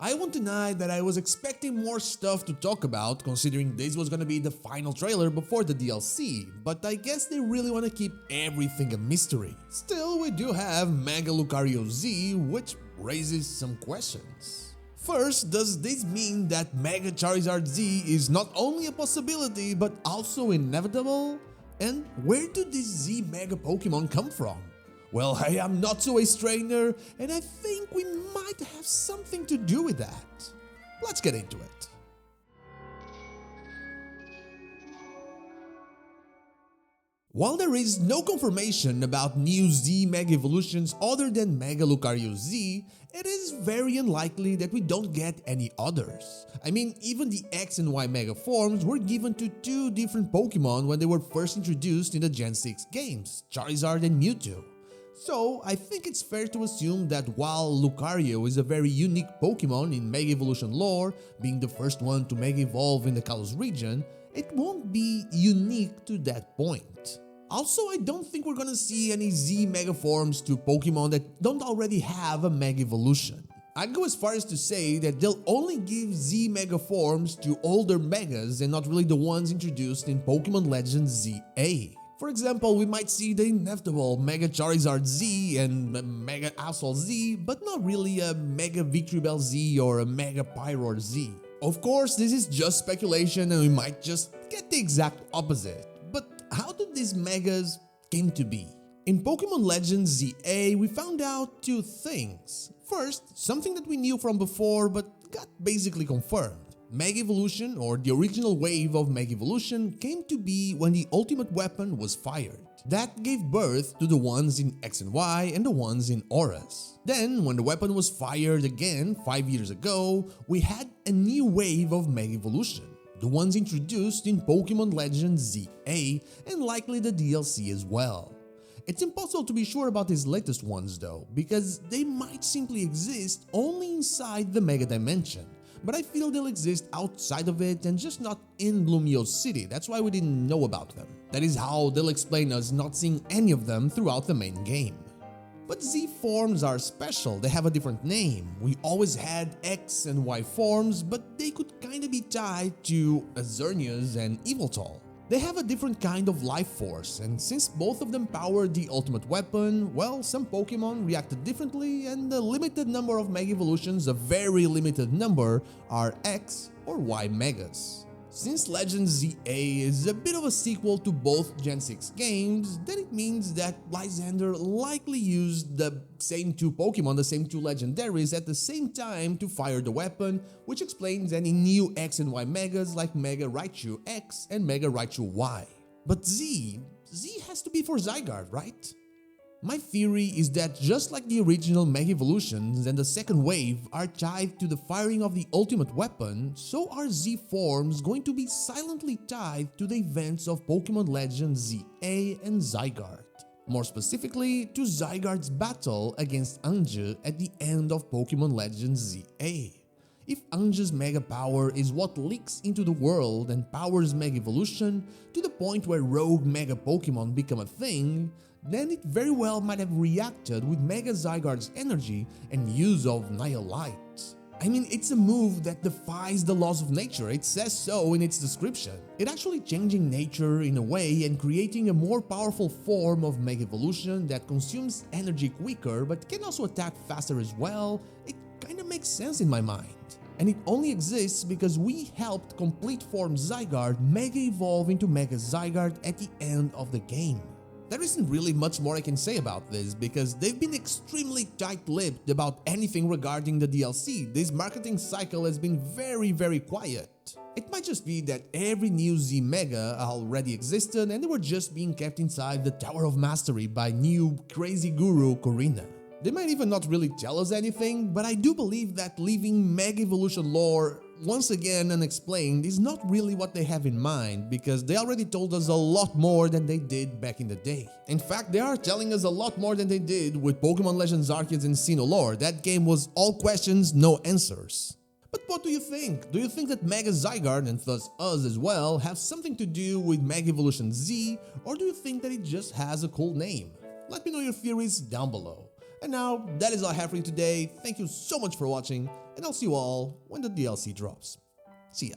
I won't deny that I was expecting more stuff to talk about, considering this was gonna be the final trailer before the DLC, but I guess they really wanna keep everything a mystery. Still, we do have Mega Lucario Z, which raises some questions. First, does this mean that Mega Charizard Z is not only a possibility but also inevitable? And where do these Z Mega Pokemon come from? Well, I am notsoAceTrainer, and I think we might have something to do with that. Let's get into it. While there is no confirmation about new Z Mega evolutions other than Mega Lucario Z, it is very unlikely that we don't get any others. I mean, even the X and Y Mega forms were given to two different Pokemon when they were first introduced in the Gen 6 games, Charizard and Mewtwo. So, I think it's fair to assume that while Lucario is a very unique Pokemon in Mega Evolution lore, being the first one to Mega Evolve in the Kalos region, it won't be unique to that point. Also, I don't think we're gonna see any Z Mega forms to Pokemon that don't already have a Mega Evolution. I'd go as far as to say that they'll only give Z Mega forms to older Megas and not really the ones introduced in Pokemon Legends ZA. For example, we might see the inevitable Mega Charizard Z and Mega Absol Z, but not really a Mega Victreebel Z or a Mega Pyroar Z. Of course, this is just speculation and we might just get the exact opposite. But how did these Megas came to be? In Pokemon Legends ZA, we found out two things. First, something that we knew from before but got basically confirmed. Mega Evolution, or the original wave of Mega Evolution, came to be when the ultimate weapon was fired. That gave birth to the ones in X and Y and the ones in Auras. Then, when the weapon was fired again 5 years ago, we had a new wave of Mega Evolution, the ones introduced in Pokemon Legends ZA and likely the DLC as well. It's impossible to be sure about these latest ones though, because they might simply exist only inside the Mega Dimension. But I feel they'll exist outside of it and just not in Lumio City, that's why we didn't know about them. That is how they'll explain us not seeing any of them throughout the main game. But Z forms are special, they have a different name. We always had X and Y forms, but they could kinda be tied to Azernias and Yveltal. They have a different kind of life force, and since both of them power the ultimate weapon, well, some Pokemon reacted differently and the limited number of Mega Evolutions, a very limited number, are X or Y Megas. Since Legends ZA is a bit of a sequel to both Gen 6 games, then it means that Lysander likely used the same two Pokemon, the same two legendaries at the same time to fire the weapon, which explains any new X and Y Megas like Mega Raichu X and Mega Raichu Y. But Z has to be for Zygarde, right? My theory is that just like the original Mega Evolutions and the second wave are tied to the firing of the ultimate weapon, so are Z forms going to be silently tied to the events of Pokemon Legends ZA and Zygarde. More specifically, to Zygarde's battle against Anju at the end of Pokemon Legends ZA. If Anju's Mega Power is what leaks into the world and powers Mega Evolution to the point where rogue Mega Pokemon become a thing, then it very well might have reacted with Mega Zygarde's energy and use of Nihilite. I mean, it's a move that defies the laws of nature, it says so in its description. It actually changing nature in a way and creating a more powerful form of Mega Evolution that consumes energy quicker but can also attack faster as well. It kinda makes sense in my mind. And it only exists because we helped complete form Zygarde Mega Evolve into Mega Zygarde at the end of the game. There isn't really much more I can say about this because they've been extremely tight-lipped about anything regarding the DLC. This marketing cycle has been very quiet. It might just be that every new Z Mega already existed and they were just being kept inside the Tower of Mastery by new crazy guru Corina. They might even not really tell us anything, but I do believe that leaving Mega Evolution lore once again unexplained is not really what they have in mind, because they already told us a lot more than they did back in the day. In fact, they are telling us a lot more than they did with Pokemon Legends Arceus and Sinnoh lore. That game was all questions, no answers. But what do you think? Do you think that Mega Zygarde, and thus us as well, have something to do with Mega Evolution Z, or do you think that it just has a cool name? Let me know your theories down below. And now, that is all I have for you today. Thank you so much for watching, and I'll see you all when the DLC drops. See ya.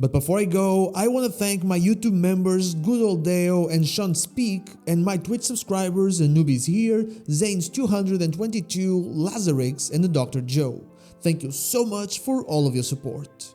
But before I go, I want to thank my YouTube members Good Old Deo and Sean Speak, and my Twitch subscribers and newbies here, Zanes222, Lazarix, and the Dr. Joe. Thank you so much for all of your support.